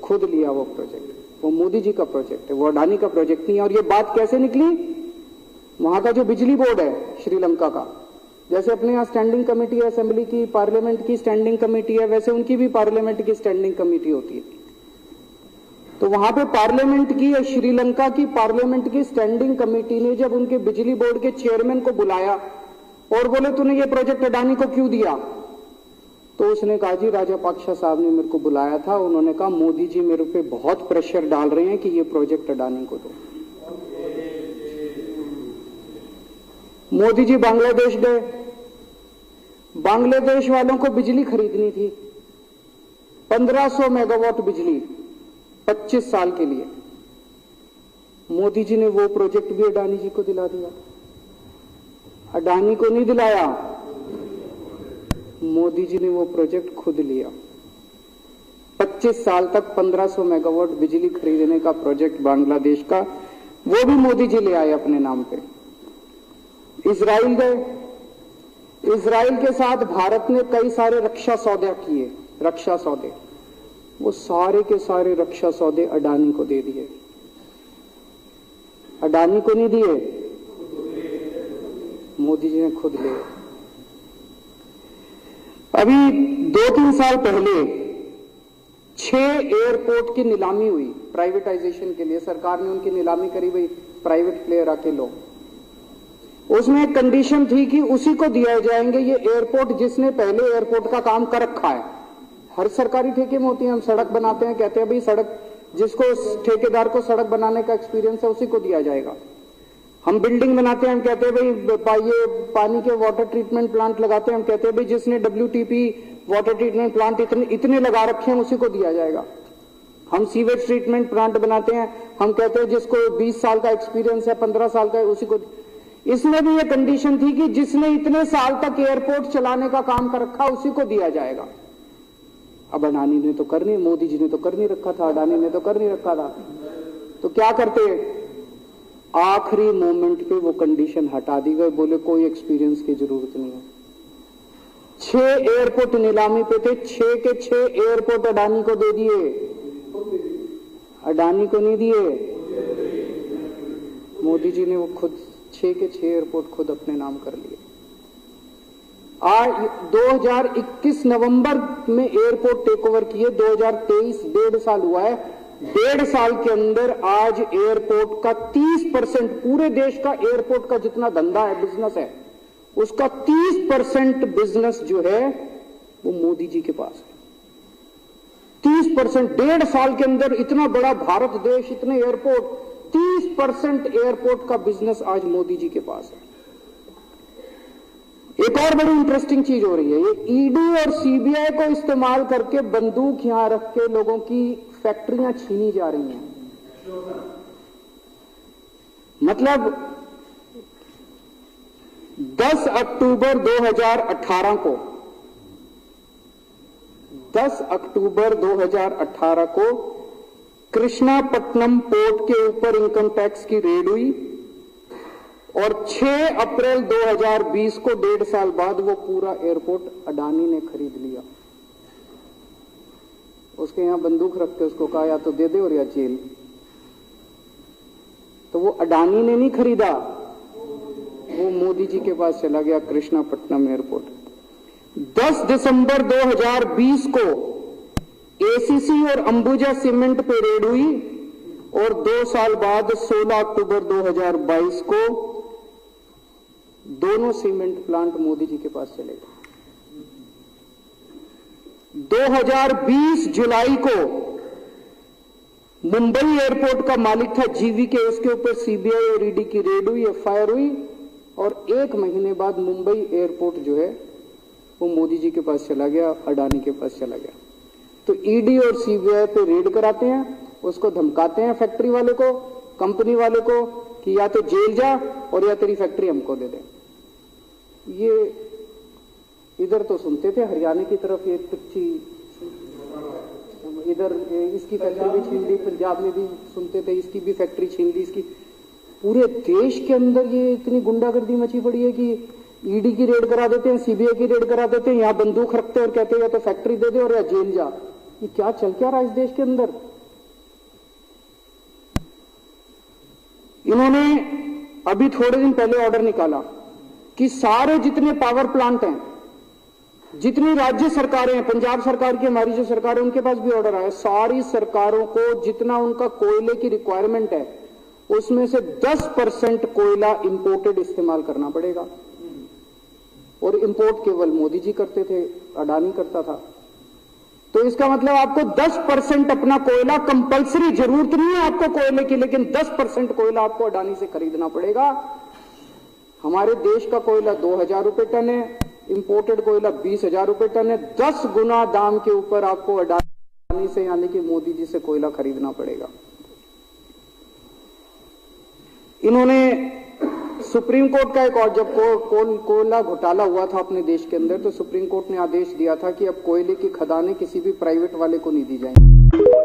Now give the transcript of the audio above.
खुद लिया वो प्रोजेक्ट। वो मोदी जी का प्रोजेक्ट है, वो अडानी का प्रोजेक्ट नहीं है। और ये बात कैसे निकली? वहां का जो बिजली बोर्ड है श्रीलंका का, जैसे अपने यहाँ स्टैंडिंग कमेटी है असेंबली की, पार्लियामेंट की स्टैंडिंग कमेटी है, वैसे उनकी भी पार्लियामेंट की स्टैंडिंग कमेटी होती है। तो वहां पे पार्लियामेंट की, श्रीलंका की पार्लियामेंट की स्टैंडिंग कमेटी ने जब उनके बिजली बोर्ड के चेयरमैन को बुलाया और बोले तूने ये प्रोजेक्ट अडानी को क्यों दिया, तो उसने कहा जी राजापाक्सा साहब ने मेरे को बुलाया था, उन्होंने कहा मोदी जी मेरे पे बहुत प्रेशर डाल रहे हैं कि ये प्रोजेक्ट अडानी को दो। मोदी जी बांग्लादेश गए, बांग्लादेश वालों को बिजली खरीदनी थी, 1500 मेगावाट बिजली 25 साल के लिए। मोदी जी ने वो प्रोजेक्ट भी अडानी जी को दिला दिया। अडानी को नहीं दिलाया, मोदी जी ने वो प्रोजेक्ट खुद लिया। 25 साल तक 1500 मेगावाट बिजली खरीदने का प्रोजेक्ट बांग्लादेश का, वो भी मोदी जी ले आए अपने नाम पे। इजराइल गए, इजराइल के साथ भारत ने कई सारे रक्षा सौदे किए, रक्षा सौदे, वो सारे के सारे रक्षा सौदे अडानी को दे दिए। अडानी को नहीं दिए, मोदी जी ने खुद लिए। अभी 2-3 साल पहले 6 एयरपोर्ट की नीलामी हुई प्राइवेटाइजेशन के लिए, सरकार ने उनकी नीलामी करी, भाई प्राइवेट प्लेयर आके लो। उसमें एक कंडीशन थी कि उसी को दिया जाएंगे ये एयरपोर्ट जिसने पहले एयरपोर्ट का काम कर रखा है। हर सरकारी ठेके में होती है, हम सड़क बनाते हैं, कहते हैं भाई सड़क, जिसको ठेकेदार को सड़क बनाने का एक्सपीरियंस है उसी को दिया जाएगा। हम बिल्डिंग बनाते हैं, हम कहते हैं भाई ये पानी के वाटर ट्रीटमेंट प्लांट लगाते हैं, हम कहते हैं भाई जिसने WTP वाटर ट्रीटमेंट प्लांट इतने लगा रखे हैं उसी को दिया जाएगा। हम सीवेज ट्रीटमेंट प्लांट बनाते हैं, हम कहते हैं जिसको 20 साल का एक्सपीरियंस है, 15 साल का है, उसी को। इसमें भी ये कंडीशन थी कि जिसने इतने साल तक एयरपोर्ट चलाने का काम कर रखा उसी को दिया जाएगा। अब अडानी ने तो कर नहीं, मोदी जी ने तो कर नहीं रखा था, अडानी ने तो कर नहीं रखा था, तो क्या करते? आखिरी मोमेंट पे वो कंडीशन हटा दी गई, बोले कोई एक्सपीरियंस की जरूरत नहीं है। 6 एयरपोर्ट नीलामी पे थे, 6 के 6 एयरपोर्ट अडानी को दे दिए, अडानी को नहीं दिए। मोदी जी ने वो खुद 6 के 6 एयरपोर्ट खुद अपने नाम कर लिए। आज 2021 नवंबर में एयरपोर्ट टेक ओवर किए, 2023 1.5 साल हुआ है। 1.5 साल के अंदर आज एयरपोर्ट का 30%, पूरे देश का एयरपोर्ट का जितना धंधा है, बिजनेस है, उसका 30% बिजनेस जो है वो मोदी जी के पास है। 30%, 1.5 साल के अंदर इतना बड़ा भारत देश, इतने एयरपोर्ट, 30% एयरपोर्ट का बिजनेस आज मोदी जी के पास है। एक और बड़ी इंटरेस्टिंग चीज हो रही है, ये ईडी और सीबीआई को इस्तेमाल करके बंदूक यहां रख के लोगों की फैक्ट्रियां छीनी जा रही हैं। मतलब 10 अक्टूबर 2018 को, 10 अक्टूबर 2018 को कृष्णापट्टनम पोर्ट के ऊपर इनकम टैक्स की रेड हुई और 6 अप्रैल 2020 को 1.5 साल बाद वो पूरा एयरपोर्ट अडानी ने खरीद लिया। उसके यहां बंदूक रख के उसको कहा या तो दे दे और या जेल। तो वो अडानी ने नहीं खरीदा, वो मोदी जी के पास चला गया कृष्णापट्टनम एयरपोर्ट। 10 दिसंबर 2020 को एसीसी और अंबुजा सीमेंट पे रेड हुई और 2 साल बाद 16 अक्टूबर 2022 को दोनों सीमेंट प्लांट मोदी जी के पास चले गए। 2020 जुलाई को मुंबई एयरपोर्ट का मालिक था जीवीके, उसके ऊपर सीबीआई और ईडी की रेड हुई, एफआईआर हुई और 1 महीने बाद मुंबई एयरपोर्ट जो है वो मोदी जी के पास चला गया, अडानी के पास चला गया। तो ईडी और सीबीआई पे रेड कराते हैं, उसको धमकाते हैं फैक्ट्री वाले को, कंपनी वाले को कि या तो जेल जा और या तेरी फैक्ट्री हमको दे दे। ये इधर तो सुनते थे हरियाणा की तरफ ये तिरछी, इधर इसकी फैक्ट्री भी छीन ली, पंजाब में भी सुनते थे इसकी भी फैक्ट्री छीन ली, इसकी। पूरे देश के अंदर ये इतनी गुंडागर्दी मची पड़ी है कि ईडी की रेड करा देते हैं, सीबीआई की रेड करा देते हैं, यहां बंदूक रखते हैं और कहते हैं या तो फैक्ट्री दे दे और या जेल जा। ये क्या चल क्या रहा है इस देश के अंदर? इन्होंने अभी थोड़े दिन पहले ऑर्डर निकाला कि सारे जितने पावर प्लांट हैं, जितनी राज्य सरकारें हैं, पंजाब सरकार की, हमारी जो सरकार है, उनके पास भी ऑर्डर आया, सारी सरकारों को जितना उनका कोयले की रिक्वायरमेंट है उसमें से 10% कोयला इंपोर्टेड इस्तेमाल करना पड़ेगा। और इंपोर्ट केवल मोदी जी करते थे, अडानी करता था। तो इसका मतलब आपको 10% अपना कोयला कंपलसरी, जरूरत नहीं है आपको कोयले की, लेकिन 10% कोयला आपको अडानी से खरीदना पड़ेगा। हमारे देश का कोयला 2000 रुपए टन है, इंपोर्टेड कोयला 20,000 रुपए टन है। 10 गुना दाम के ऊपर आपको अडानी से, यानी कि मोदी जी से कोयला खरीदना पड़ेगा। इन्होंने सुप्रीम कोर्ट का एक और, जब कोयला घोटाला हुआ था अपने देश के अंदर, तो सुप्रीम कोर्ट ने आदेश दिया था कि अब कोयले की खदानें किसी भी प्राइवेट वाले को नहीं दी जाएंगी।